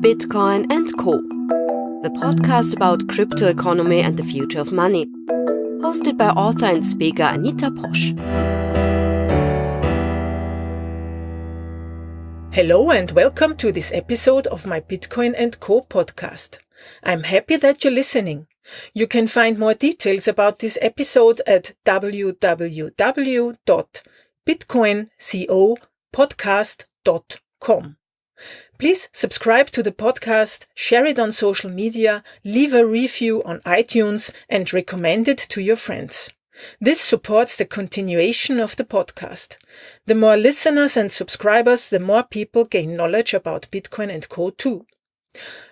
Bitcoin and Co., the podcast about crypto economy and the future of money. Hosted by author and speaker Anita. Hello and welcome to this episode of my Bitcoin and Co. podcast. I'm happy that you're listening. You can find more details about this episode at www.bitcoincopodcast.com. Please subscribe to the podcast, share it on social media, leave a review on iTunes, and recommend it to your friends. This supports the continuation of the podcast. The more listeners and subscribers, the more people gain knowledge about Bitcoin and Co. too.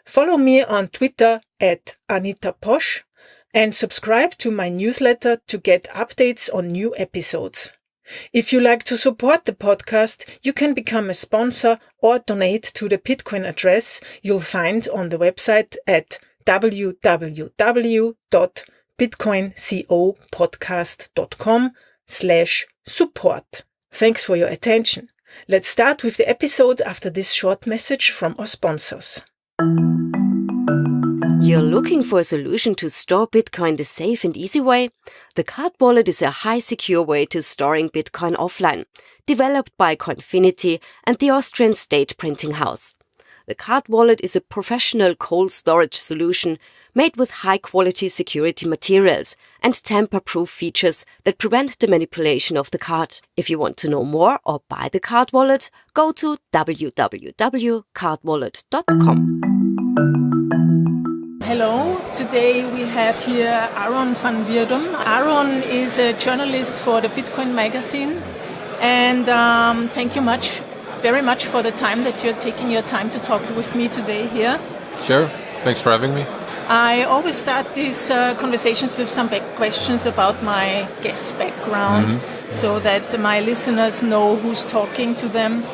Follow me on Twitter at Anita and subscribe to my newsletter to get updates on new episodes. If you like to support the podcast, you can become a sponsor or donate to the Bitcoin address you'll find on the website at www.bitcoincopodcast.com/support. Thanks for your attention. Let's start with the episode after this short message from our sponsors. You're looking for a solution to store Bitcoin the safe and easy way? The Card Wallet is a high secure way to storing Bitcoin offline, developed by Coinfinity and the Austrian state printing house. The Card Wallet is a professional cold storage solution made with high-quality security materials and tamper-proof features that prevent the manipulation of the card. If you want to know more or buy the Card Wallet, go to www.cardwallet.com. Hello, today we have here Aaron van Wirdum. Aaron is a journalist for the Bitcoin magazine, and thank you very much for the time that you're taking your time to talk with me today here. Sure, thanks for having me. I always start these conversations with some questions about my guest's background, so that my listeners know who's talking to them.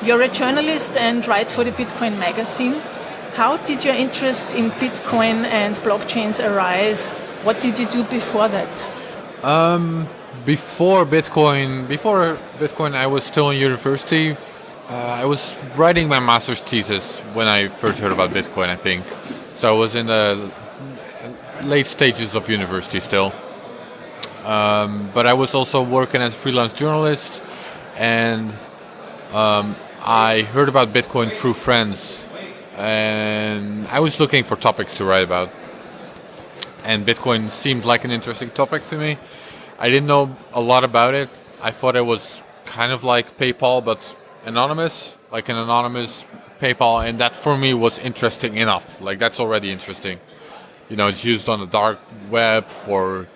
You're a journalist and write for the Bitcoin magazine. How did your interest in Bitcoin and blockchains arise? What did you do before that? Before Bitcoin, I was still in university. I was writing my master's thesis when I first heard about Bitcoin, I think. So I was in the late stages of university still. But I was also working as a freelance journalist, and I heard about Bitcoin through friends. And I was looking for topics to write about, and Bitcoin seemed like an interesting topic to me. I didn't know a lot about it. I thought it was kind of like PayPal, but anonymous, like an anonymous PayPal, and that for me was interesting enough. Like, that's already interesting. You know, it's used on the dark web for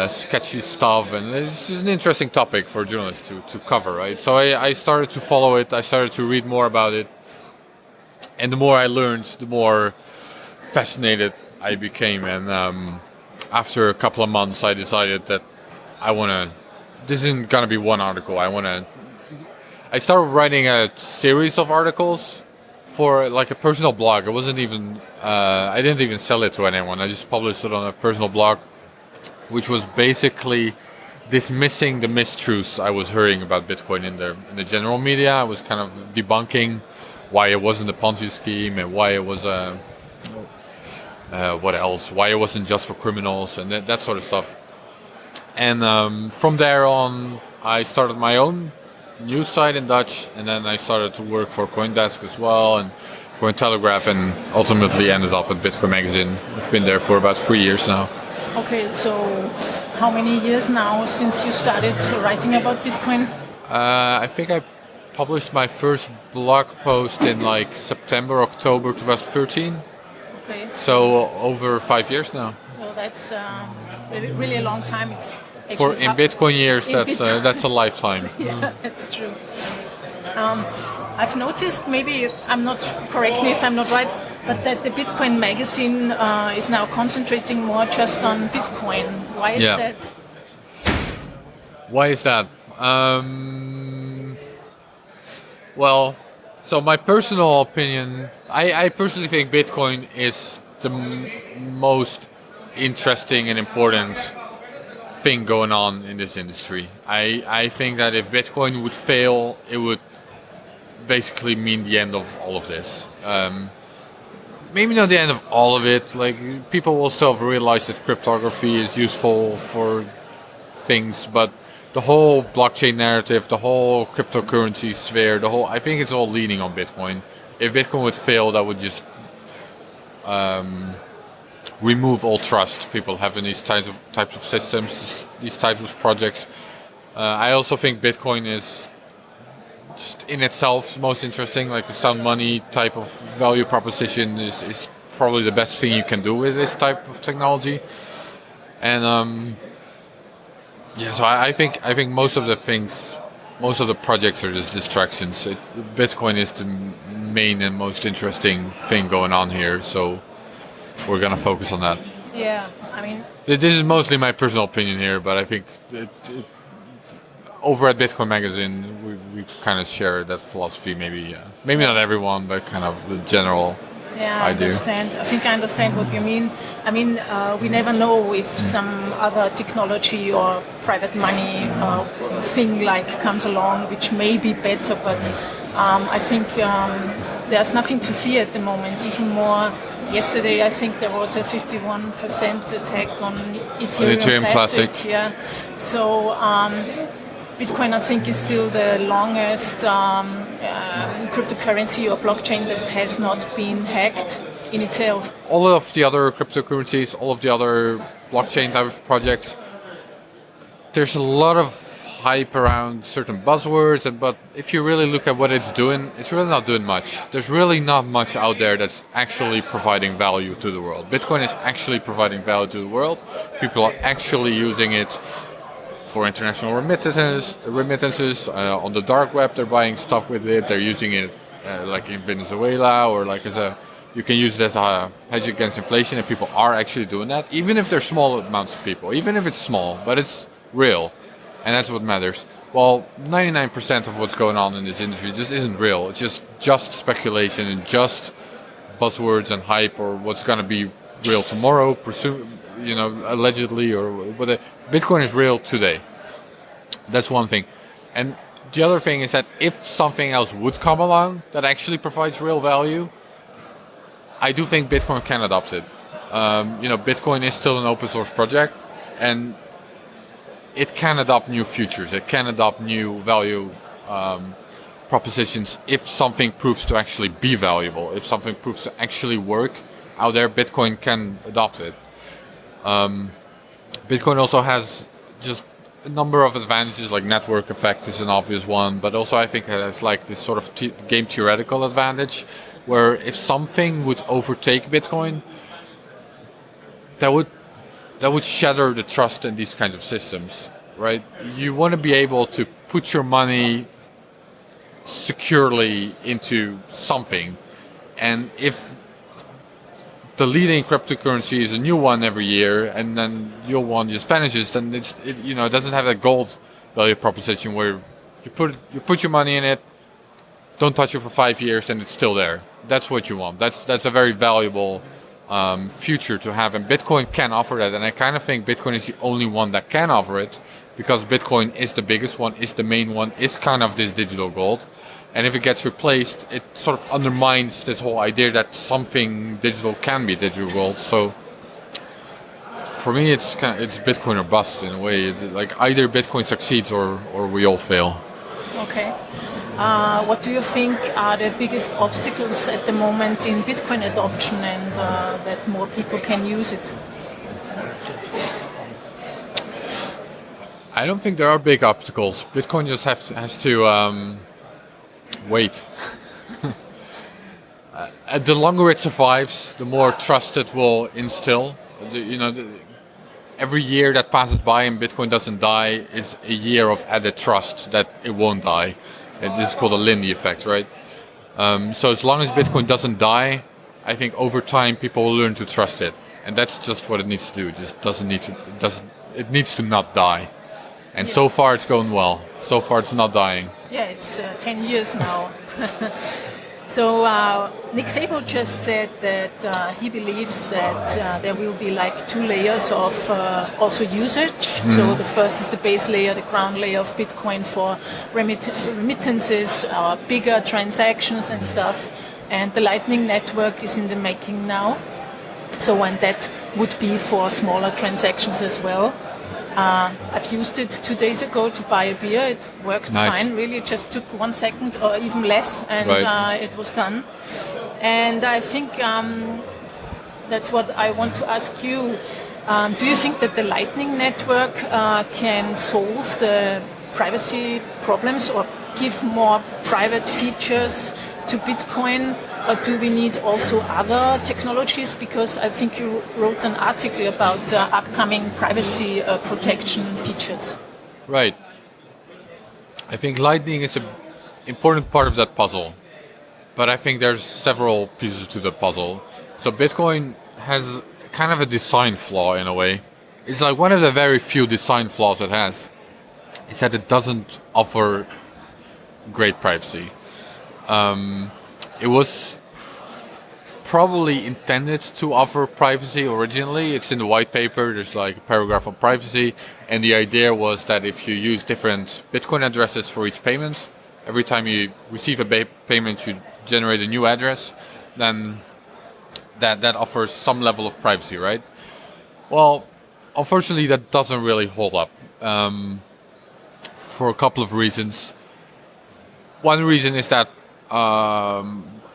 sketchy stuff, and it's just an interesting topic for a journalist to cover, right? So I started to follow it. I started to read more about it. And the more I learned, the more fascinated I became. And after a couple of months, I decided that this isn't going to be one article. I started writing a series of articles for like a personal blog. It wasn't even, I didn't even sell it to anyone. I just published it on a personal blog, which was basically dismissing the mistruths I was hearing about Bitcoin in the general media. I was kind of debunking why it wasn't a Ponzi scheme, and why it was why it wasn't just for criminals, and that sort of stuff. And from there on, I started my own news site in Dutch, and then I started to work for CoinDesk as well, and Cointelegraph, and ultimately ended up at Bitcoin magazine. I've been there for about 3 years now. Okay, so how many years now since you started writing about Bitcoin? I think I published my first blog post in like September, October 2013. Okay. So over 5 years now. Well, that's really a long time. It's in Bitcoin years, that's a lifetime. Yeah, that's true. I've noticed, maybe correct me if I'm not right, but that the Bitcoin magazine is now concentrating more just on Bitcoin. Why is that? Why is that? Well, so my personal opinion, I personally think Bitcoin is the most interesting and important thing going on in this industry. I think that if Bitcoin would fail, it would basically mean the end of all of this. Maybe not the end of all of it. Like, people will still have realized that cryptography is useful for things, but the whole blockchain narrative, the whole cryptocurrency sphere, I think it's all leaning on Bitcoin. If Bitcoin would fail, that would just remove all trust people have in these types of systems, these types of projects. I also think Bitcoin is just in itself most interesting. Like, the sound money type of value proposition is probably the best thing you can do with this type of technology. And so I think most of the projects are just distractions. Bitcoin is the main and most interesting thing going on here, so we're gonna focus on that. Yeah, I mean, this is mostly my personal opinion here, but I think over at Bitcoin Magazine we kind of share that philosophy. Maybe not everyone, but kind of the general. Yeah, I understand. I think I understand what you mean. I mean, we never know if some other technology or private money thing like comes along, which may be better. But I think there's nothing to see at the moment. Even more, yesterday I think there was a 51% attack on Ethereum Classic. Yeah, so. Bitcoin, I think, is still the longest cryptocurrency or blockchain that has not been hacked in itself. All of the other cryptocurrencies, all of the other blockchain type of projects, there's a lot of hype around certain buzzwords, but if you really look at what it's doing, it's really not doing much. There's really not much out there that's actually providing value to the world. Bitcoin is actually providing value to the world. People are actually using it for international remittances on the dark web. They're buying stuff with it. They're using it like in Venezuela, or like you can use it as a hedge against inflation, and people are actually doing that, even if they're small amounts of people, even if it's small, but it's real, and that's what matters. Well, 99% of what's going on in this industry just isn't real. It's just speculation and just buzzwords and hype, or what's going to be real tomorrow, allegedly, or whether Bitcoin is real today. That's one thing. And the other thing is that if something else would come along that actually provides real value, I do think Bitcoin can adopt it. Bitcoin is still an open source project, and it can adopt new futures. It can adopt new value propositions if something proves to actually be valuable. If something proves to actually work out there, Bitcoin can adopt it. Bitcoin also has just a number of advantages, like network effect is an obvious one, but also I think it has like this sort of game theoretical advantage, where if something would overtake Bitcoin, that would shatter the trust in these kinds of systems, right? You want to be able to put your money securely into something, and if the leading cryptocurrency is a new one every year, and then the old one just vanishes, then it doesn't have that gold value proposition where you put your money in it, don't touch it for 5 years, and it's still there. That's what you want. That's a very valuable future to have, and Bitcoin can offer that. And I kind of think Bitcoin is the only one that can offer it, because Bitcoin is the biggest one, is the main one, is kind of this digital gold. And if it gets replaced, it sort of undermines this whole idea that something digital can be digital gold. So for me, it's Bitcoin or bust in a way. It's like either Bitcoin succeeds or we all fail. Okay. What do you think are the biggest obstacles at the moment in Bitcoin adoption, and that more people can use it? I don't think there are big obstacles. Bitcoin just has to wait. The longer it survives, the more trust it will instill. Every year that passes by and Bitcoin doesn't die is a year of added trust that it won't die. This is called a Lindy effect, right? So as long as Bitcoin doesn't die, I think over time people will learn to trust it, and that's just what it needs to do. It needs to not die. And so far it's going well. So far it's not dying. Yeah, it's 10 years now. So Nick Szabo just said that he believes that there will be like 2 layers of also usage. So the first is the base layer, the ground layer of Bitcoin for remittances, bigger transactions and stuff. And the Lightning Network is in the making now. So and that would be for smaller transactions as well. I've used it 2 days ago to buy a beer. It worked fine, really. It just took 1 second or even less, and it was done. And I think that's what I want to ask you. Do you think that the Lightning Network can solve the privacy problems or give more private features to Bitcoin? Or do we need also other technologies? Because I think you wrote an article about upcoming privacy protection features. Right. I think Lightning is an important part of that puzzle. But I think there's several pieces to the puzzle. So Bitcoin has kind of a design flaw in a way. It's like one of the very few design flaws it has is that it doesn't offer great privacy. It was probably intended to offer privacy originally. It's in the white paper, there's like a paragraph on privacy, and the idea was that if you use different Bitcoin addresses for each payment, every time you receive a payment you generate a new address, then that offers some level of privacy, right? Well, unfortunately that doesn't really hold up for a couple of reasons. One reason is that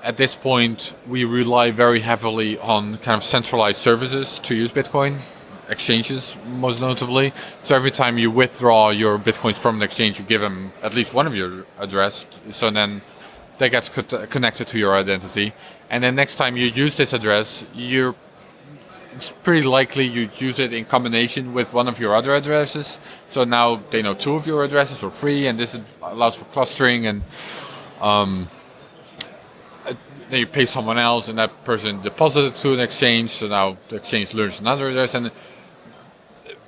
at this point, we rely very heavily on kind of centralized services to use Bitcoin, exchanges most notably. So every time you withdraw your Bitcoins from an exchange, you give them at least one of your address. So then that gets connected to your identity. And then next time you use this address, it's pretty likely you use it in combination with one of your other addresses. So now they know 2 of your addresses for free, and this allows for clustering and then you pay someone else, and that person deposited to an exchange. So now the exchange learns another address, and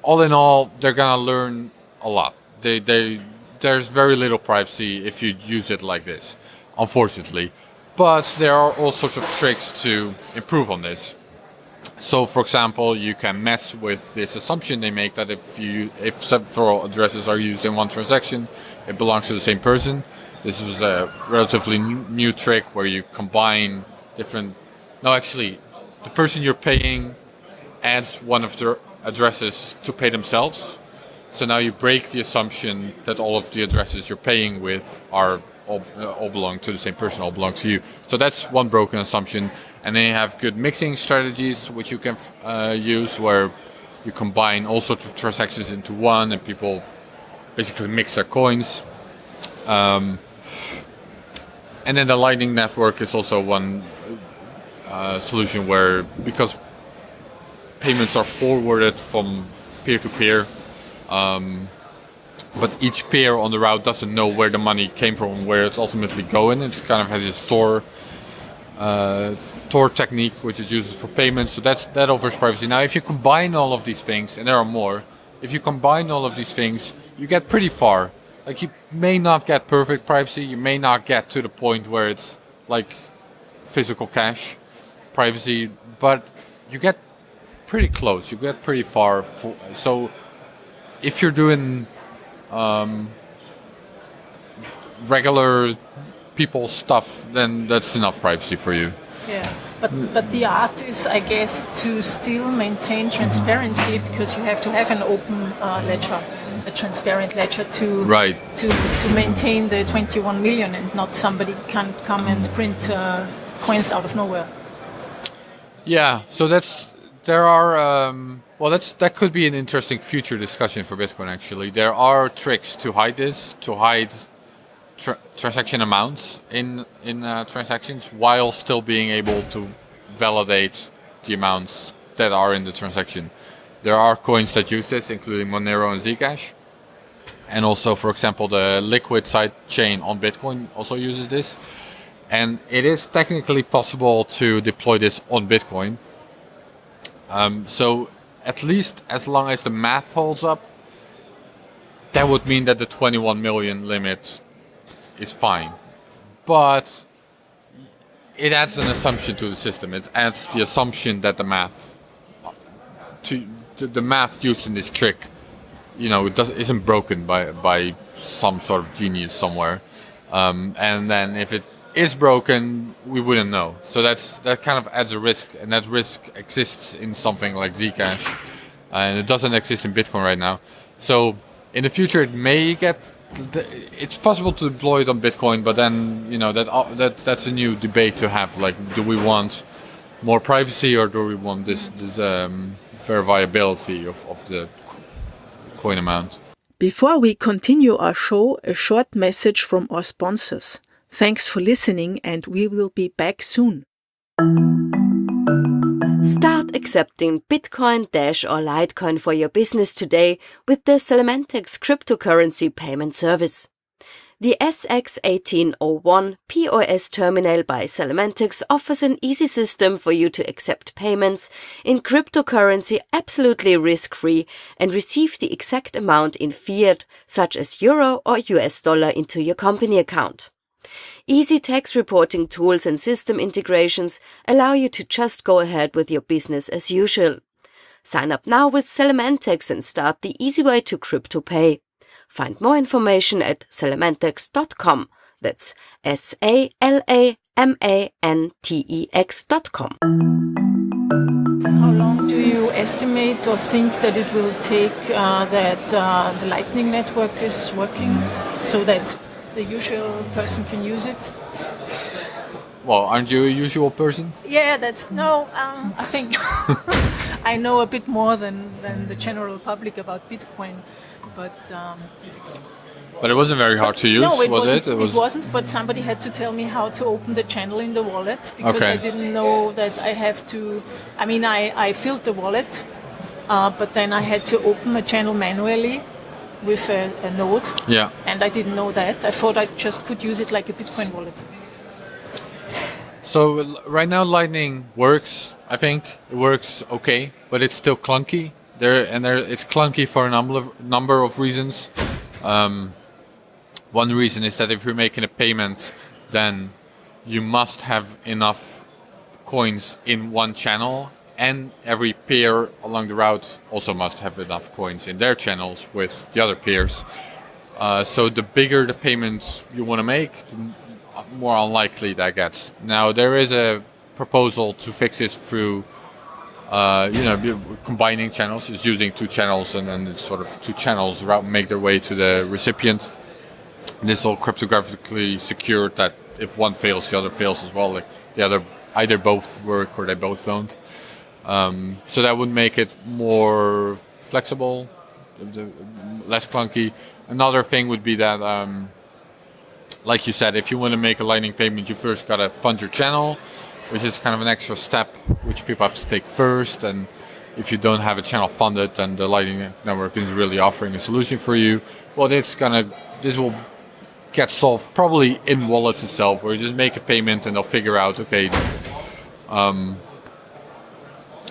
all in all, they're gonna learn a lot. There's very little privacy if you use it like this, unfortunately. But there are all sorts of tricks to improve on this. So, for example, you can mess with this assumption they make that if several addresses are used in one transaction, it belongs to the same person. This was a relatively new trick where you combine different... No, actually, the person you're paying adds one of their addresses to pay themselves. So now you break the assumption that all of the addresses you're paying with are all belong to the same person, all belong to you. So that's one broken assumption. And then you have good mixing strategies which you can use, where you combine all sorts of transactions into one and people basically mix their coins. And then the Lightning Network is also one solution where, because payments are forwarded from peer to peer, but each peer on the route doesn't know where the money came from, where it's ultimately going. It's kind of has this Tor technique, which is used for payments. So that offers privacy. Now, if you combine all of these things, and there are more, if you combine all of these things, you get pretty far. Like, you may not get perfect privacy, you may not get to the point where it's like physical cash privacy, but you get pretty close, you get pretty far. So if you're doing regular people stuff, then that's enough privacy for you. Yeah, but the art is, I guess, to still maintain transparency, because you have to have an open ledger, a transparent ledger to maintain the 21 million, and not somebody can come and print coins out of nowhere. Yeah, so that could be an interesting future discussion for Bitcoin. Actually, there are tricks to hide this, to hide transaction amounts in transactions, while still being able to validate the amounts that are in the transaction. There are coins that use this, including Monero and Zcash, and also, for example, the Liquid side chain on Bitcoin also uses this. And it is technically possible to deploy this on Bitcoin. So at least as long as the math holds up, that would mean that the 21 million limit is fine. But it adds an assumption to the system. It adds the assumption that the math used in this trick, isn't broken by some sort of genius somewhere. And then if it is broken, we wouldn't know. So that kind of adds a risk, and that risk exists in something like Zcash, and it doesn't exist in Bitcoin right now. So in the future, it may it's possible to deploy it on Bitcoin, but then that's a new debate to have. Like, do we want more privacy, or do we want this verifiability of the coin amount? Before we continue our show, a short message from our sponsors. Thanks for listening, and we will be back soon. Start accepting Bitcoin, Dash or Litecoin for your business today with the Selementex cryptocurrency payment service. The SX1801 POS terminal by Selementex offers an easy system for you to accept payments in cryptocurrency absolutely risk-free and receive the exact amount in fiat, such as euro or US dollar, into your company account. Easy tax reporting tools and system integrations allow you to just go ahead with your business as usual. Sign up now with Selementex and start the easy way to crypto pay. Find more information at selementex.com. That's SALAMANTEX.com. How long do you estimate or think that it will take that the Lightning Network is working so that the usual person can use it? Well, aren't you a usual person? Yeah, I think I know a bit more than the general public about Bitcoin, but it wasn't very hard to use, no, was it? It wasn't, but somebody had to tell me how to open the channel in the wallet, because Okay. I didn't know that I have to. I mean, I filled the wallet, but then I had to open a channel manually with a node. Yeah. And I didn't know that. I thought I just could use it like a Bitcoin wallet. So right now Lightning works. I think it works okay, but it's still clunky. It's clunky for a number of reasons. One reason is that if you're making a payment, then you must have enough coins in one channel, and every peer along the route also must have enough coins in their channels with the other peers. So the bigger the payment you want to make, the more unlikely that gets. Now there is a proposal to fix this through combining channels, just using two channels, and then it's sort of two channels make their way to the recipient. This is all cryptographically secured, that if one fails, the other fails as well. Like the other either both work or they both don't. So that would make it more flexible, less clunky. Another thing would be that, like you said, if you want to make a Lightning payment, you first got to fund your channel, which is kind of an extra step which people have to take first. And if you don't have a channel funded, then the Lightning Network is really offering a solution for you. Well, this will get solved probably in wallets itself, where you just make a payment and they'll figure out, okay,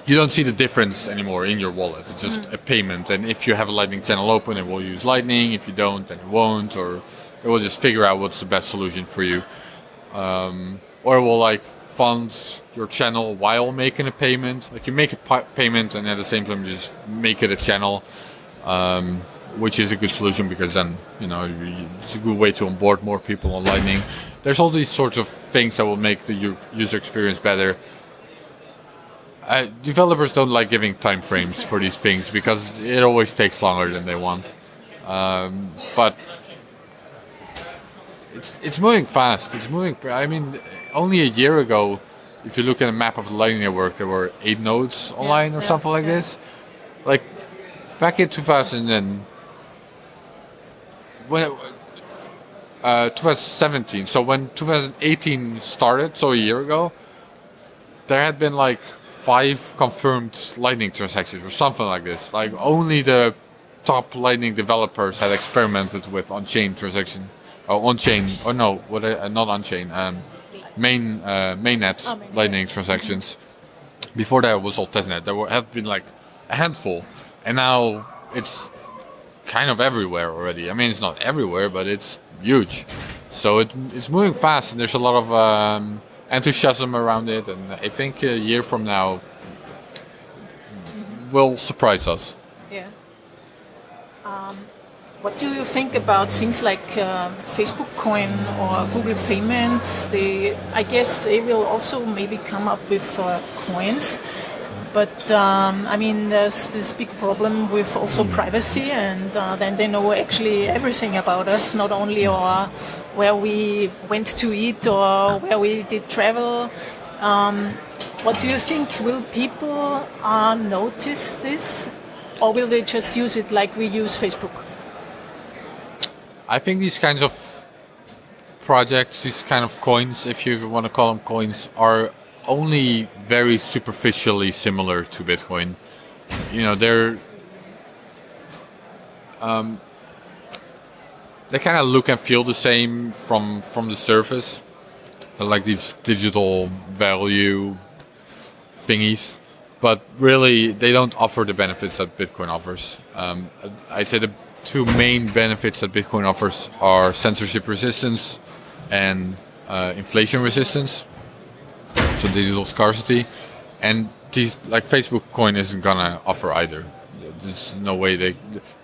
you don't see the difference anymore in your wallet. It's just a payment, and if you have a Lightning channel open, it will use Lightning. If you don't, then it won't, or it will just figure out what's the best solution for you. Or it will fund your channel while making a payment. Like you make a payment and at the same time just make it a channel, which is a good solution, because then it's a good way to onboard more people on Lightning. There's all these sorts of things that will make the user experience better. Developers don't like giving time frames for these things because it always takes longer than they want. But it's moving fast. It's moving. I mean, only a year ago, if you look at a map of the Lightning Network, there were 8 nodes online or something like this. Like back in 2017. So when 2018 started, so a year ago, there had been 5 confirmed Lightning transactions or something like this. Like only the top Lightning developers had experimented with on-chain transaction, not on-chain, mainnet Lightning transactions. Before that, it was all testnet. There had been a handful, and now it's kind of everywhere already. I mean, it's not everywhere, but it's huge. So it's moving fast, and there's a lot of enthusiasm around it, and I think a year from now will surprise us. Yeah. What do you think about things like Facebook Coin or Google Payments? I guess they will also maybe come up with coins. But I mean, there's this big problem with also privacy, and then they know actually everything about us, not only where we went to eat or where we did travel. What do you think? Will people notice this, or will they just use it like we use Facebook? I think these kinds of projects, these kind of coins, if you want to call them coins, are only very superficially similar to Bitcoin. They're they kind of look and feel the same from the surface. They're like these digital value thingies, but really they don't offer the benefits that Bitcoin offers. I'd say the two main benefits that Bitcoin offers are censorship resistance and inflation resistance. So digital scarcity, and these like Facebook coin isn't gonna offer either. There's no way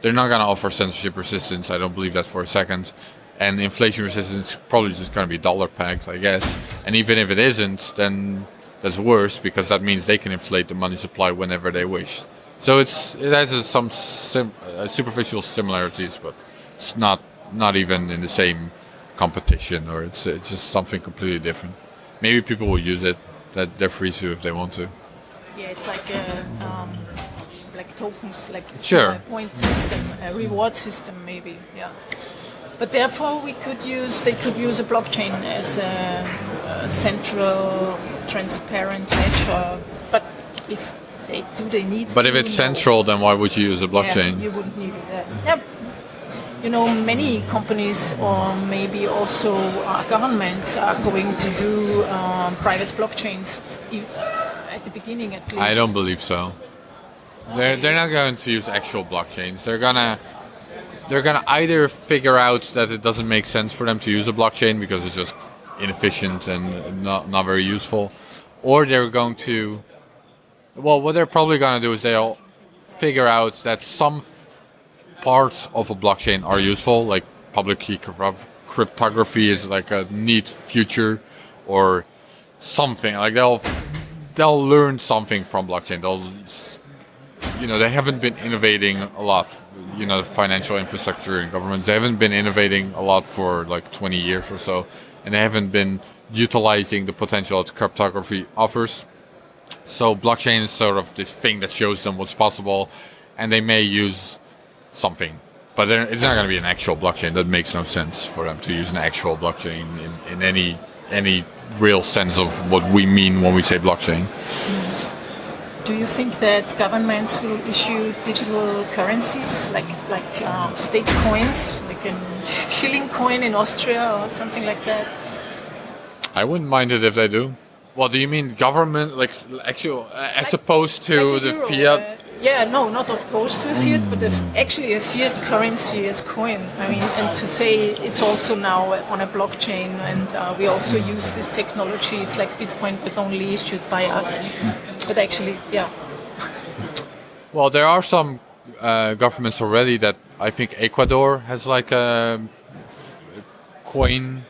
they're not gonna offer censorship resistance. I don't believe that for a second. And inflation resistance probably just gonna be dollar pegged, I guess. And even if it isn't, then that's worse because that means they can inflate the money supply whenever they wish. So it has some superficial similarities, but it's not even in the same competition, or it's just something completely different. Maybe people will use it. That they're free to if they want to. Yeah, it's like like tokens, like sure. A point system, a reward system, maybe. Yeah. But therefore, they could use a blockchain as a central, transparent ledger. But if they need. But if it's central, then why would you use a blockchain? Yeah, you wouldn't need it. Yeah. Many companies or maybe also governments are going to do private blockchains at the beginning, at least. I don't believe so. They're not going to use actual blockchains. They're gonna either figure out that it doesn't make sense for them to use a blockchain because it's just inefficient and not very useful, or they're going to. Well, what they're probably going to do is they'll figure out that some parts of a blockchain are useful, like public key cryptography is like a neat future, or something like they'll learn something from blockchain. They haven't been innovating a lot. The financial infrastructure in governments, they haven't been innovating a lot for like 20 years or so, and they haven't been utilizing the potential that cryptography offers. So blockchain is sort of this thing that shows them what's possible, and they may use something, but it's not going to be an actual blockchain. That makes no sense for them to use an actual blockchain in any real sense of what we mean when we say blockchain. Do you think that governments will issue digital currencies like state coins, like a shilling coin in Austria or something like that? I wouldn't mind it if they do. Well, do you mean government, like actual, as opposed to like the euro, fiat? Not opposed to a fiat, but actually a fiat currency as coin. I mean, and to say it's also now on a blockchain, and we also use this technology. It's like Bitcoin, but only issued by us. But actually, yeah. Well, there are some governments already that I think Ecuador has like a coin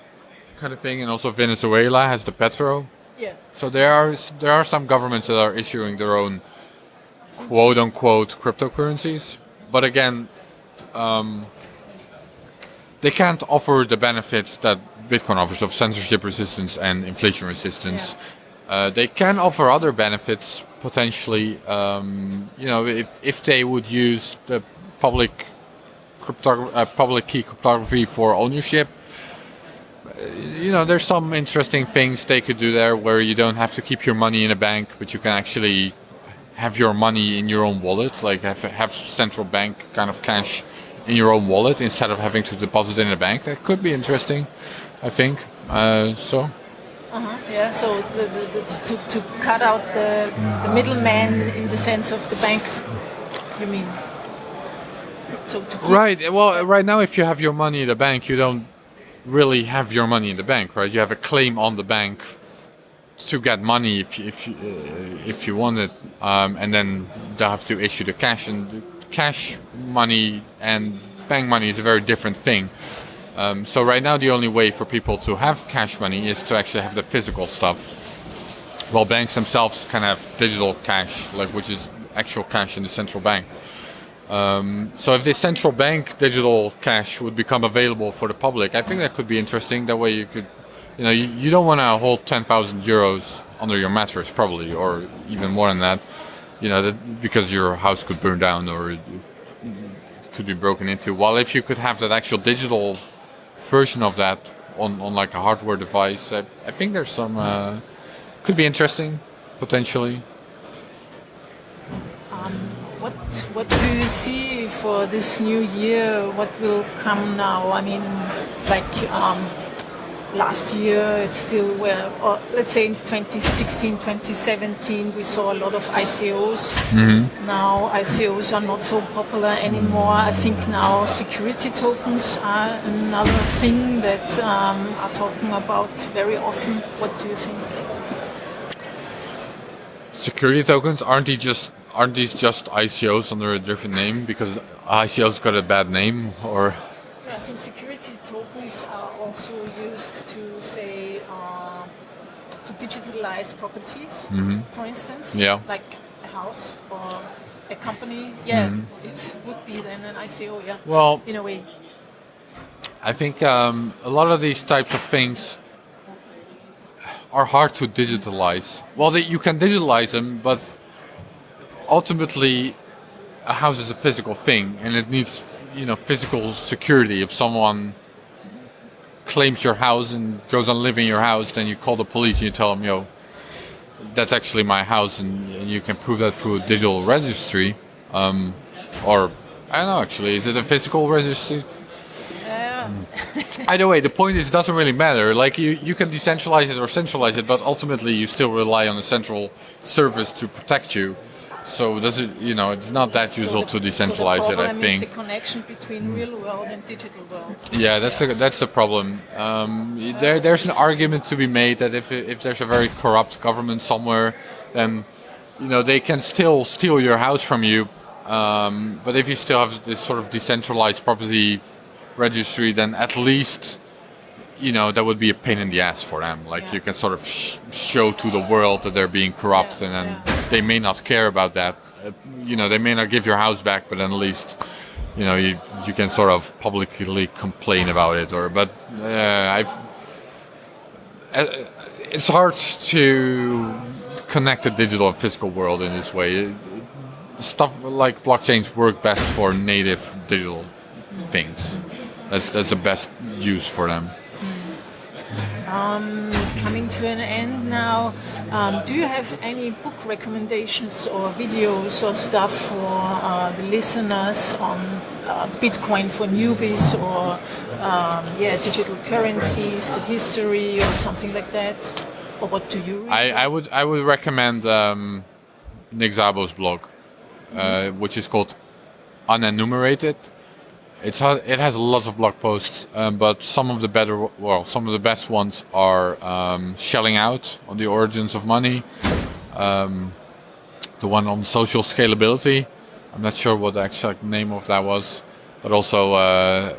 kind of thing, and also Venezuela has the petro. Yeah. So there are some governments that are issuing their own quote-unquote cryptocurrencies, but again, they can't offer the benefits that Bitcoin offers of censorship resistance and inflation resistance. Yeah. They can offer other benefits potentially. If they would use the public key cryptography for ownership. There's some interesting things they could do there, where you don't have to keep your money in a bank, but you can actually have your money in your own wallet, like have central bank kind of cash in your own wallet instead of having to deposit in a bank. That could be interesting, I think. Yeah. So to cut out the middleman in the sense of the banks, you mean? So right. Well, right now, if you have your money in the bank, you don't really have your money in the bank, right? You have a claim on the bank to get money if you want it, and then they have to issue the cash. And cash money and bank money is a very different thing. So right now the only way for people to have cash money is to actually have the physical stuff. While banks themselves can have digital cash, which is actual cash in the central bank. So if the central bank digital cash would become available for the public, I think that could be interesting. That way you could, you don't want to hold 10,000 euros under your mattress probably, or even more than that, because your house could burn down or it could be broken into. While if you could have that actual digital version of that on like a hardware device, I think there's some, could be interesting, potentially. What do you see for this new year? What will come now? I mean, last year it's still or let's say in 2016, 2017 we saw a lot of ICOs. Mm-hmm. Now ICOs are not so popular anymore. I think now security tokens are another thing that are talking about very often. What do you think? Security tokens, aren't these just ICOs under a different name? Because ICOs got a bad name, or? Yeah, I think security tokens are also used to say to digitalize properties, for instance. Yeah. Like a house or a company. Yeah, it would be then an ICO. Yeah. Well, in a way. I think a lot of these types of things are hard to digitalize. Well, you can digitalize them, but ultimately a house is a physical thing, and it needs physical security. If someone claims your house and goes on living in your house, then you call the police and you tell them, that's actually my house, and you can prove that through a digital registry, or I don't know, actually, is it a physical registry? Either way, the point is it doesn't really matter. Like you can decentralize it or centralize it, but ultimately you still rely on a central service to protect you. So does it? It's not that useful to decentralize it. I think. Is the connection between real world and digital world. Yeah, that's the problem. There's an argument to be made that if there's a very corrupt government somewhere, then they can still steal your house from you. But if you still have this sort of decentralized property registry, then at least that would be a pain in the ass for them. You can sort of show to the world that they're being corrupt, and then they may not care about that. They may not give your house back, but at least you can sort of publicly complain about it. It's hard to connect the digital and physical world in this way. Stuff like blockchains work best for native digital things. That's the best use for them. Coming to an end now, do you have any book recommendations or videos or stuff for the listeners on Bitcoin for newbies, or digital currencies, the history, or something like that? Or what do you read? I would recommend Nick Szabo's blog, which is called Unenumerated. It has lots of blog posts, but some of the best ones are Shelling Out on the Origins of Money, the one on social scalability. I'm not sure what the exact name of that was, but also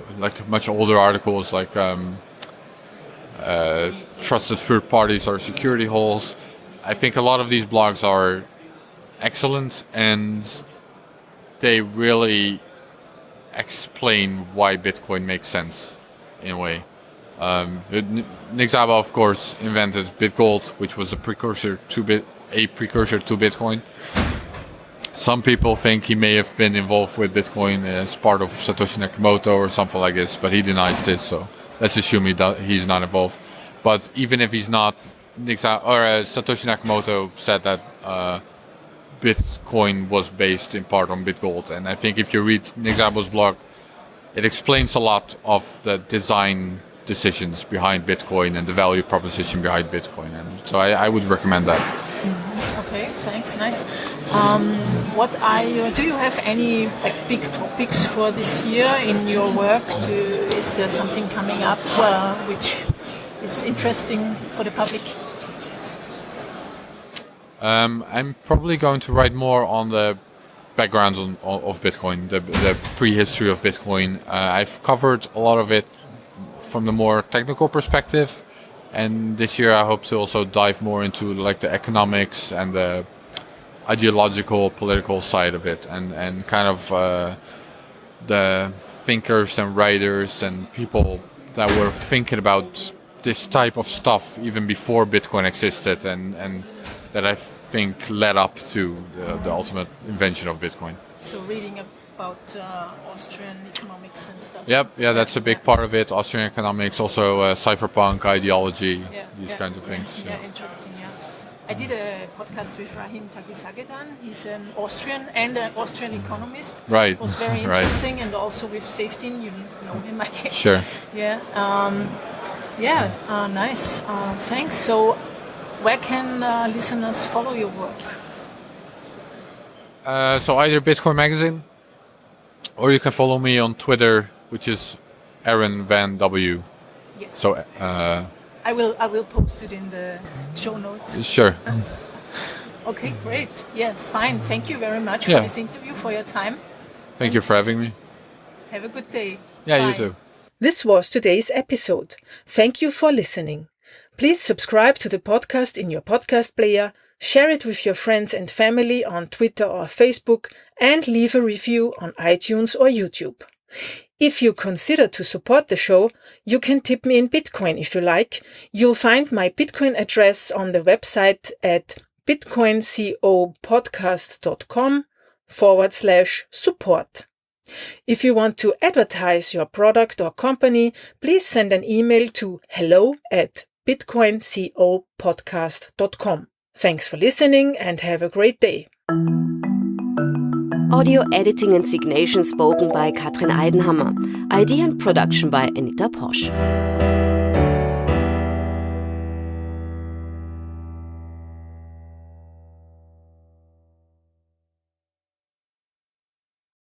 much older articles like Trusted Third Parties or Security Holes. I think a lot of these blogs are excellent, and they really explain why Bitcoin makes sense in a way. Nick Szabo, of course, invented BitGold, which was a precursor to Bitcoin. Some people think he may have been involved with Bitcoin as part of Satoshi Nakamoto or something like this, but he denies this, so let's assume he's not involved. But even if he's not, Satoshi Nakamoto said that Bitcoin was based in part on BitGold, and I think if you read Nick Szabo's blog, it explains a lot of the design decisions behind Bitcoin and the value proposition behind Bitcoin, and so I would recommend that. Okay, thanks, nice. Do you have any big topics for this year in your work? Is there something coming up which is interesting for the public? I'm probably going to write more on the background of Bitcoin, the prehistory of Bitcoin. I've covered a lot of it from the more technical perspective, and this year I hope to also dive more into like the economics and the ideological, political side of it, and kind of the thinkers and writers and people that were thinking about this type of stuff even before Bitcoin existed, and that I think led up to the ultimate invention of Bitcoin. So reading about Austrian economics and stuff. Yep, yeah, that's a big part of it. Austrian economics, also cypherpunk ideology, these kinds of things. Yeah, interesting. Yeah, I did a podcast with Rahim Tagisagedan. He's an Austrian and an Austrian economist. Right. It was very interesting, and also with Safety, you know him, I guess. Sure. Yeah. Nice. Thanks. So, where can listeners follow your work? So either Bitcoin Magazine, or you can follow me on Twitter, which is Aaron Van W. Yes. So I will post it in the show notes. Sure. Okay, great. Yeah, fine. Thank you very much for this interview, for your time. Thank you for having me. Have a good day. Yeah, Bye. you too. This was today's episode. Thank you for listening. Please subscribe to the podcast in your podcast player, share it with your friends and family on Twitter or Facebook, and leave a review on iTunes or YouTube. If you consider to support the show, you can tip me in Bitcoin if you like. You'll find my Bitcoin address on the website at bitcoincopodcast.com/support. If you want to advertise your product or company, please send an email to hello@bitcoincopodcast.com. Thanks for listening and have a great day. Audio editing and signation spoken by Katrin Eidenhammer. Idea and production by Anita Posch.